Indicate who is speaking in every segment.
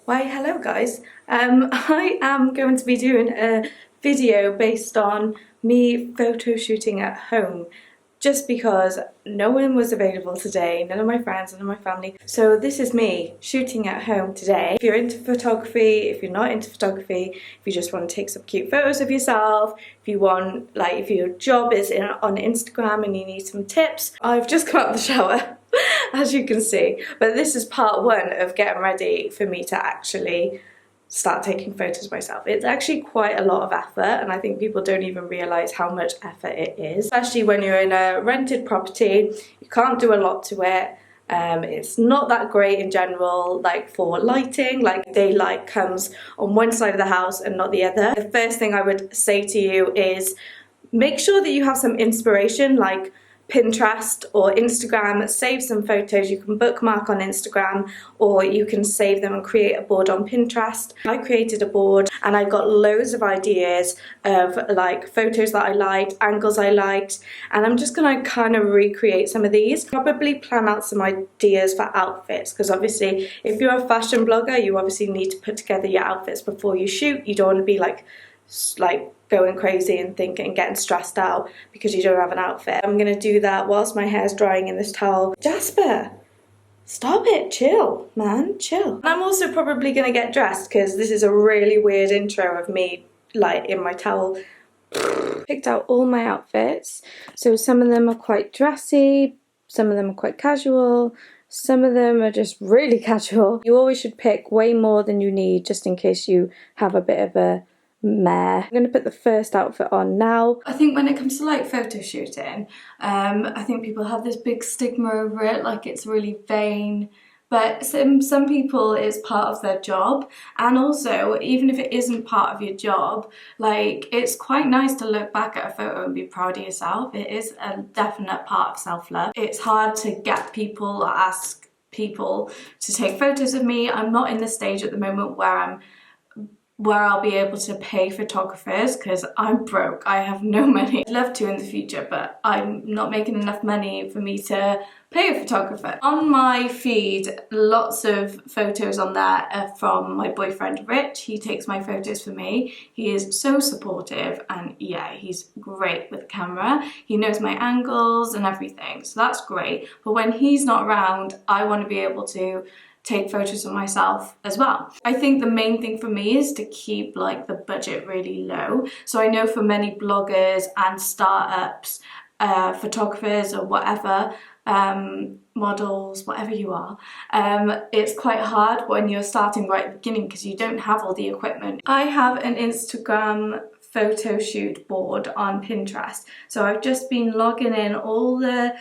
Speaker 1: Why, hello guys. I am going to be doing a video based on me photo shooting at home, just because no one was available today, none of my friends, none of my family. So this is me shooting at home today. If you're into photography, if you're not into photography, if you just want to take some cute photos of yourself, if you want, if your job is on Instagram and you need some tips, I've just come out of the shower. As you can see, but this is part one of getting ready for me to actually start taking photos myself. It's actually quite a lot of effort, and I think people don't even realise how much effort it is, especially when you're in a rented property. You can't do a lot to it. It's not that great in general, for lighting, daylight comes on one side of the house and not the other. The first thing I would say to you is make sure that you have some inspiration, like Pinterest or Instagram. Save some photos. You can bookmark on Instagram, or you can save them and create a board on Pinterest. I created a board and I got loads of ideas of photos that I liked, angles I liked, and I'm just gonna kind of recreate some of these. Probably plan out some ideas for outfits, because obviously if you're a fashion blogger, you obviously need to put together your outfits before you shoot. You don't want to be like going crazy and getting stressed out because you don't have an outfit. I'm gonna do that whilst my hair's drying in this towel. Jasper, stop it, chill, man, chill. And I'm also probably gonna get dressed because this is a really weird intro of me in my towel. Picked out all my outfits. So some of them are quite dressy, some of them are quite casual, some of them are just really casual. You always should pick way more than you need, just in case you have a bit of a mare. I'm going to put the first outfit on now. I think when it comes to photo shooting, I think people have this big stigma over it, it's really vain. But some people, it's part of their job, and also even if it isn't part of your job, it's quite nice to look back at a photo and be proud of yourself. It is a definite part of self-love. It's hard to get people or ask people to take photos of me. I'm not in the stage at the moment where I'll be able to pay photographers, because I'm broke. I have no money. I'd love to in the future, but I'm not making enough money for me to pay a photographer. On my feed, lots of photos on there are from my boyfriend Rich. He takes my photos for me. He is so supportive, and yeah, he's great with the camera. He knows my angles and everything, so that's great. But when he's not around, I want to be able to take photos of myself as well. I think the main thing for me is to keep the budget really low. So I know for many bloggers and startups, photographers or whatever, models, whatever you are, it's quite hard when you're starting right at the beginning because you don't have all the equipment. I have an Instagram photo shoot board on Pinterest, so I've just been logging in all the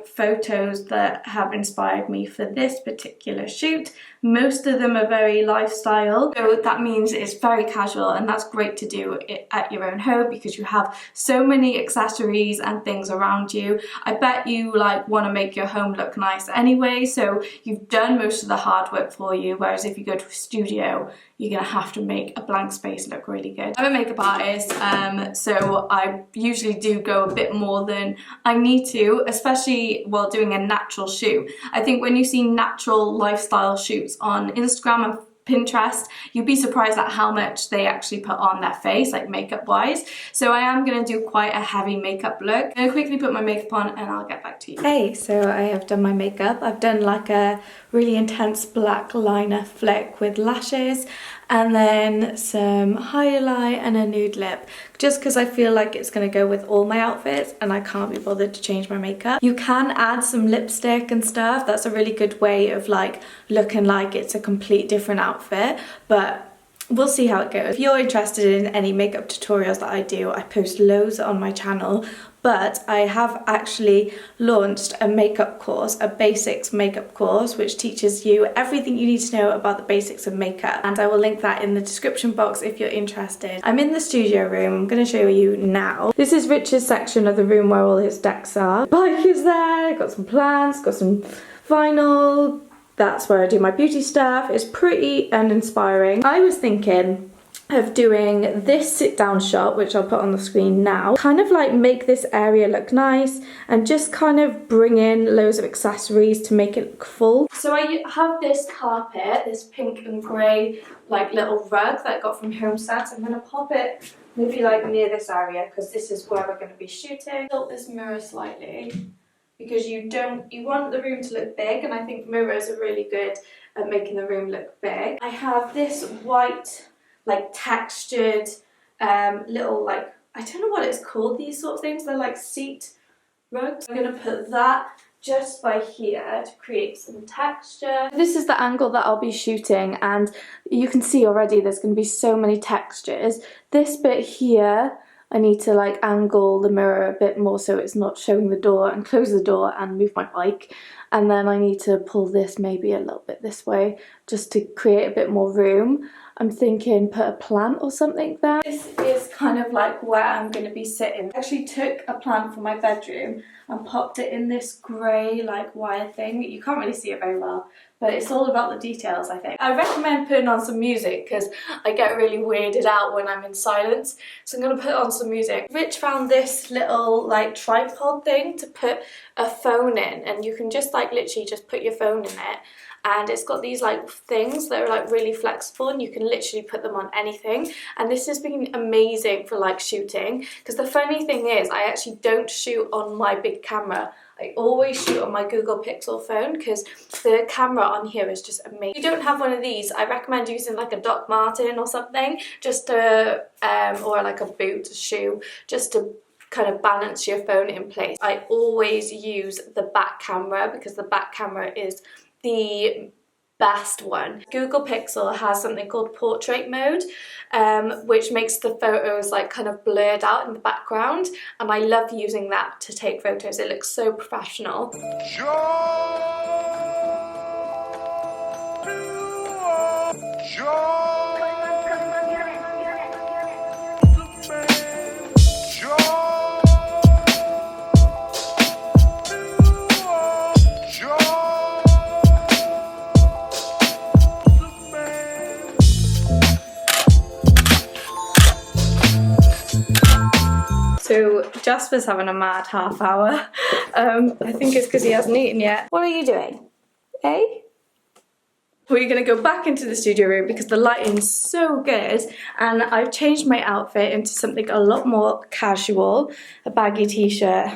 Speaker 1: photos that have inspired me for this particular shoot. Most of them are very lifestyle, so that means it's very casual, and that's great to do it at your own home because you have so many accessories and things around you. I bet you want to make your home look nice anyway, so you've done most of the hard work for you, whereas if you go to a studio, you're gonna have to make a blank space look really good. I'm a makeup artist, so I usually do go a bit more than I need to, especially while doing a natural shoot. I think when you see natural lifestyle shoots on Instagram and Pinterest, you'd be surprised at how much they actually put on their face, makeup wise. So I am going to do quite a heavy makeup look. I'm going to quickly put my makeup on and I'll get back to you. Hey, so I have done my makeup. I've done a really intense black liner flick with lashes, and then some highlight and a nude lip, just because I feel like it's going to go with all my outfits and I can't be bothered to change my makeup. You can add some lipstick and stuff. That's a really good way of looking like it's a complete different outfit, but we'll see how it goes. If you're interested in any makeup tutorials that I do, I post loads on my channel, but I have actually launched a makeup course, a basics makeup course, which teaches you everything you need to know about the basics of makeup, and I will link that in the description box if you're interested. I'm in the studio room. I'm going to show you now. This is Rich's section of the room where all his decks are. Bike is there, got some plants, got some vinyl. That's where I do my beauty stuff. It's pretty uninspiring. I was thinking of doing this sit down shot, which I'll put on the screen now, kind of like make this area look nice and just kind of bring in loads of accessories to make it look full. So I have this carpet, this pink and grey like little rug that I got from HomeSense. I'm going to pop it maybe like near this area because this is where we're going to be shooting. Tilt this mirror slightly because you want the room to look big, and I think mirrors are really good at making the room look big. I have this white like textured little, like, I don't know what it's called, these sort of things, they're like seat rugs. I'm going to put that just by here to create some texture. This is the angle that I'll be shooting, and you can see already there's going to be so many textures. This bit here, I need to like angle the mirror a bit more so it's not showing the door, and close the door and move my bike. And then I need to pull this maybe a little bit this way just to create a bit more room. I'm thinking put a plant or something there. This is kind of like where I'm going to be sitting. I actually took a plant from my bedroom and popped it in this grey like wire thing. You can't really see it very well, but it's all about the details, I think. I recommend putting on some music because I get really weirded out when I'm in silence. So I'm going to put on some music. Rich found this little like tripod thing to put a phone in, and you can just like literally just put your phone in it. And it's got these like things that are like really flexible, and you can literally put them on anything. And this has been amazing for like shooting, because the funny thing is I actually don't shoot on my big camera. I always shoot on my Google Pixel phone because the camera on here is just amazing. If you don't have one of these, I recommend using like a Doc Marten or something, just to, or like a boot, a shoe, just to kind of balance your phone in place. I always use the back camera because the back camera is the best one. Google Pixel has something called portrait mode, which makes the photos like kind of blurred out in the background, and I love using that to take photos. It looks so professional. So Jasper's having a mad half hour. I think it's because he hasn't eaten yet. What are you doing? Eh? We're going to go back into the studio room because the lighting's so good, and I've changed my outfit into something a lot more casual, a baggy t-shirt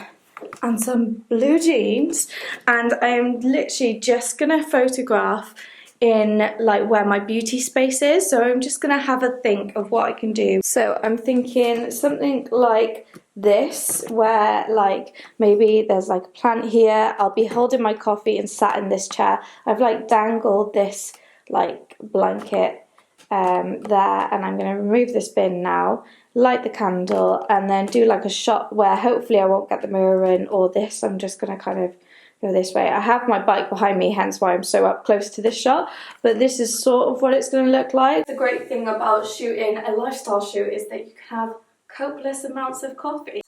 Speaker 1: and some blue jeans, and I am literally just going to photograph in like where my beauty space is. So I'm just gonna have a think of what I can do. So I'm thinking something like this, where like maybe there's like a plant here, I'll be holding my coffee and sat in this chair. I've like dangled this like blanket there, and I'm going to remove this bin now, light the candle, and then do like a shot where hopefully I won't get the mirror in, or this, I'm just going to kind of go this way. I have my bike behind me, hence why I'm so up close to this shot, but this is sort of what it's going to look like. The great thing about shooting a lifestyle shoot is that you can have copious amounts of coffee.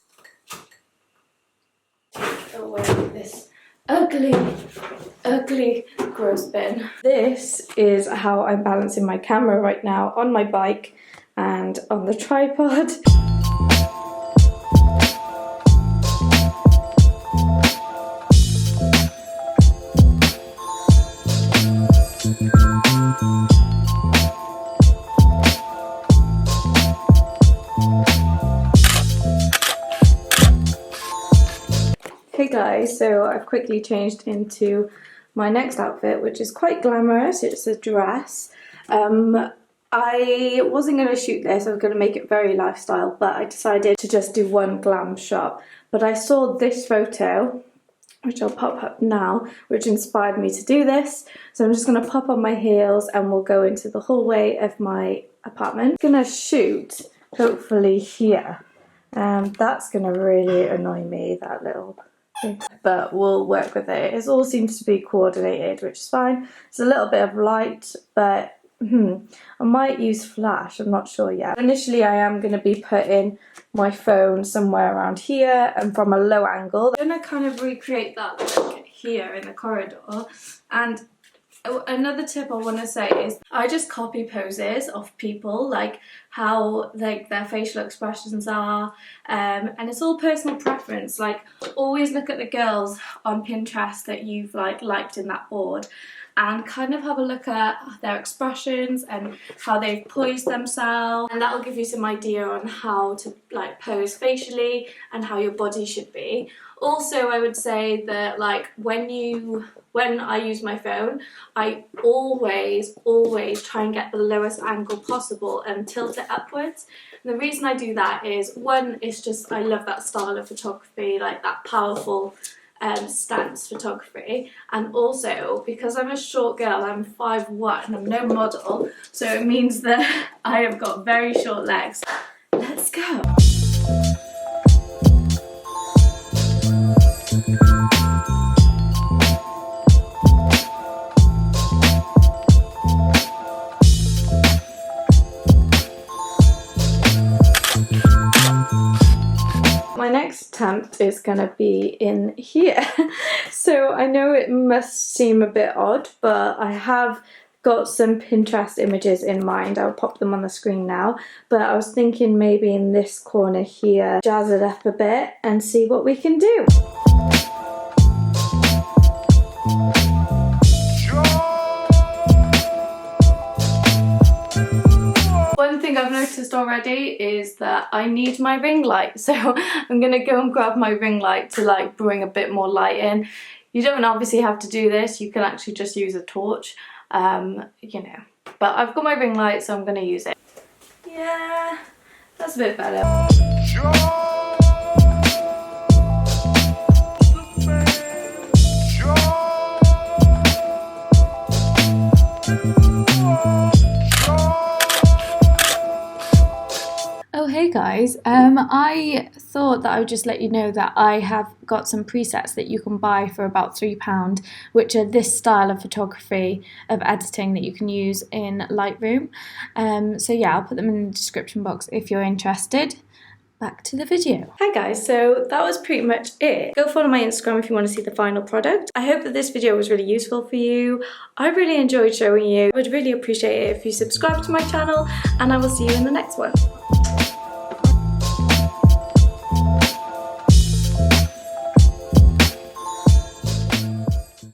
Speaker 1: Take away this ugly gross bin. This is how I'm balancing my camera right now on my bike and on the tripod. Hey guys, so I've quickly changed into my next outfit, which is quite glamorous. It's a dress. I wasn't going to shoot this, I was going to make it very lifestyle, but I decided to just do one glam shot. But I saw this photo, which I'll pop up now, which inspired me to do this. So I'm just going to pop on my heels and we'll go into the hallway of my apartment. I'm going to shoot, hopefully here. That's going to really annoy me, that little thing. But we'll work with it. It all seems to be coordinated, which is fine. It's a little bit of light, but I might use flash, I'm not sure yet. Initially I am going to be putting my phone somewhere around here and from a low angle. I'm going to kind of recreate that look here in the corridor, and Another tip I want to say is I just copy poses of people, like how like their facial expressions are, and it's all personal preference. Like always look at the girls on Pinterest that you've liked in that board, and kind of have a look at their expressions and how they've poised themselves, and that will give you some idea on how to like pose facially and how your body should be. Also, I would say that like when I use my phone, I always try and get the lowest angle possible and tilt it upwards. And the reason I do that is, one, it's just I love that style of photography, like that powerful stance photography, and also because I'm a short girl, I'm 5'1", I'm no model, so it means that I have got very short legs. Let's go! My next attempt is going to be in here. So I know it must seem a bit odd, but I have got some Pinterest images in mind. I'll pop them on the screen now, but I was thinking maybe in this corner here, jazz it up a bit and see what we can do. One thing I've noticed already is that I need my ring light, so I'm gonna go and grab my ring light to like bring a bit more light in. You don't obviously have to do this, you can actually just use a torch, you know, but I've got my ring light, so I'm gonna use it. Yeah, that's a bit better. Oh hey guys, I thought that I would just let you know that I have got some presets that you can buy for about £3, which are this style of photography, of editing that you can use in Lightroom. So yeah, I'll put them in the description box if you're interested. Back to the video. Hi guys, so that was pretty much it. Go follow my Instagram if you want to see the final product. I hope that this video was really useful for you. I really enjoyed showing you. I would really appreciate it if you subscribe to my channel, and I will see you in the next one.